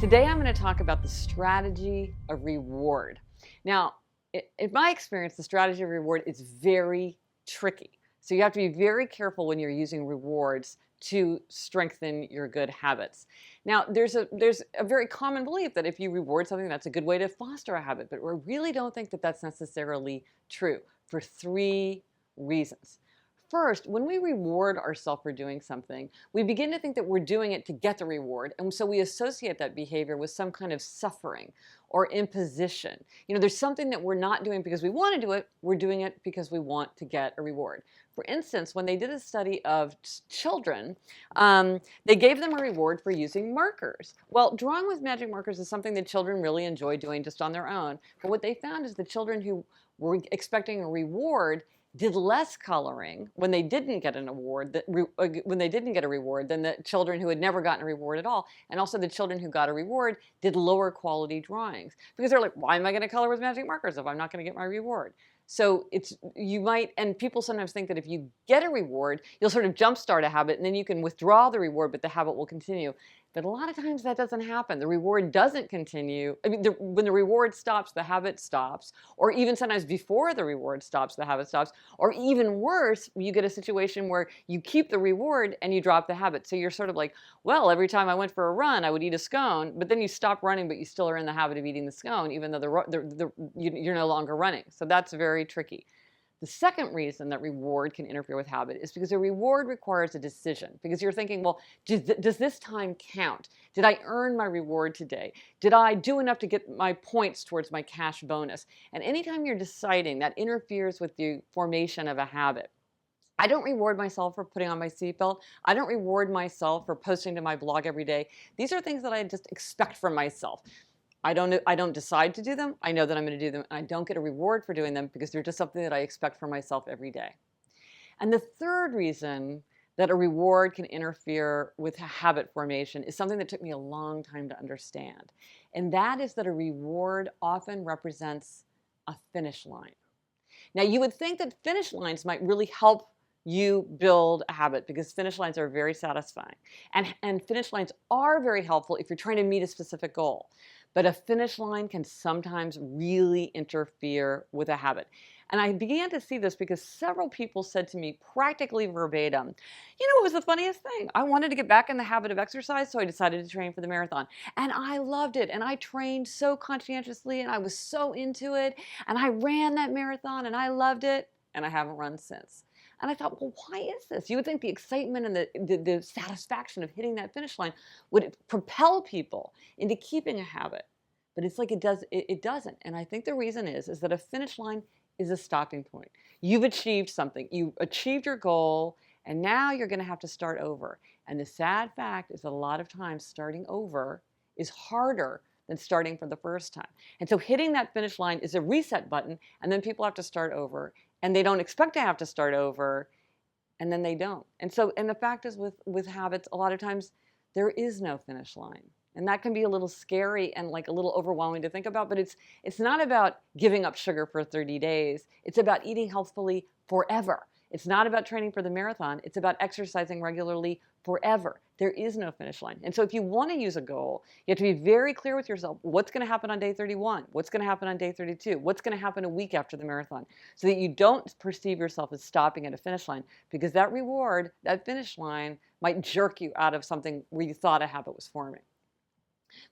Today I'm going to talk about the strategy of reward. Now, in my experience, the strategy of reward is very tricky. So you have to be very careful when you're using rewards to strengthen your good habits. Now, there's a very common belief that if you reward something, that's a good way to foster a habit, but we really don't think that that's necessarily true for three reasons. First, when we reward ourselves for doing something, we begin to think that we're doing it to get the reward, and so we associate that behavior with some kind of suffering or imposition. There's something that we're not doing because we want to do it, we're doing it because we want to get a reward. For instance, when they did a study of children, they gave them a reward for using markers. Well, drawing with magic markers is something that children really enjoy doing just on their own, but what they found is the children who were expecting a reward did less coloring when they didn't get an award, when they didn't get a reward, than the children who had never gotten a reward at all. And also the children who got a reward did lower quality drawings because they're like, why am I going to color with magic markers if I'm not going to get my reward? So and people sometimes think that if you get a reward, you'll sort of jumpstart a habit and then you can withdraw the reward, but the habit will continue. But a lot of times that doesn't happen. The reward doesn't continue. I mean, when the reward stops, the habit stops. Or even sometimes before the reward stops, the habit stops. Or even worse, you get a situation where you keep the reward and you drop the habit. So you're sort of like, well, every time I went for a run, I would eat a scone. But then you stop running, but you still are in the habit of eating the scone, even though you're no longer running. So that's very tricky. The second reason that reward can interfere with habit is because a reward requires a decision. Because you're thinking, well, does this time count? Did I earn my reward today? Did I do enough to get my points towards my cash bonus? And anytime you're deciding, that interferes with the formation of a habit. I don't reward myself for putting on my seatbelt. I don't reward myself for posting to my blog every day. These are things that I just expect from myself. I don't decide to do them. I know that I'm going to do them, and I don't get a reward for doing them because they're just something that I expect from myself every day. And the third reason that a reward can interfere with habit formation is something that took me a long time to understand. And that is that a reward often represents a finish line. Now, you would think that finish lines might really help you build a habit because finish lines are very satisfying. And finish lines are very helpful if you're trying to meet a specific goal. But a finish line can sometimes really interfere with a habit. And I began to see this because several people said to me practically verbatim, it was the funniest thing. I wanted to get back in the habit of exercise, so I decided to train for the marathon. And I loved it. And I trained so conscientiously and I was so into it. And I ran that marathon and I loved it. And I haven't run since. And I thought, well, why is this? You would think the excitement and the satisfaction of hitting that finish line would propel people into keeping a habit. But it's like it doesn't. And I think the reason is that a finish line is a stopping point. You've achieved something. You achieved your goal, and now you're going to have to start over. And the sad fact is that a lot of times starting over is harder than starting for the first time. And so hitting that finish line is a reset button, and then people have to start over. And they don't expect to have to start over, and then they don't. And the fact is with habits, a lot of times there is no finish line. And that can be a little scary and like a little overwhelming to think about, but it's not about giving up sugar for 30 days. It's about eating healthfully forever. It's not about training for the marathon. It's about exercising regularly forever. There is no finish line. And so if you want to use a goal, you have to be very clear with yourself what's going to happen on day 31, what's going to happen on day 32, what's going to happen a week after the marathon, so that you don't perceive yourself as stopping at a finish line, because that reward, that finish line, might jerk you out of something where you thought a habit was forming.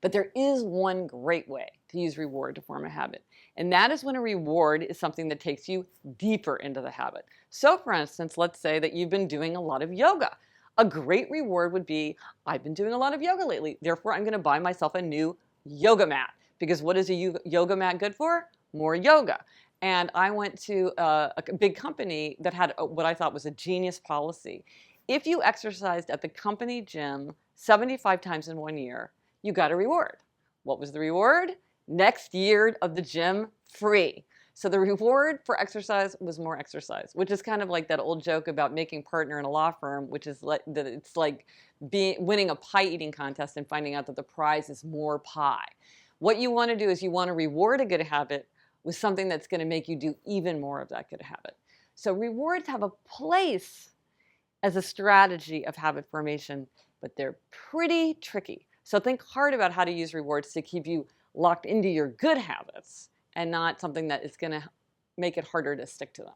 But there is one great way to use reward to form a habit, and that is when a reward is something that takes you deeper into the habit. So for instance, let's say that you've been doing a lot of yoga. A great reward would be, I've been doing a lot of yoga lately, therefore I'm going to buy myself a new yoga mat. Because what is a yoga mat good for? More yoga. And I went to a big company that had what I thought was a genius policy. If you exercised at the company gym 75 times in 1 year, you got a reward. What was the reward? Next year of the gym free. So the reward for exercise was more exercise, which is kind of like that old joke about making partner in a law firm, which is like that it's like winning a pie eating contest and finding out that the prize is more pie. What you want to do is you want to reward a good habit with something that's going to make you do even more of that good habit. So rewards have a place as a strategy of habit formation, but they're pretty tricky. So think hard about how to use rewards to keep you locked into your good habits and not something that is going to make it harder to stick to them.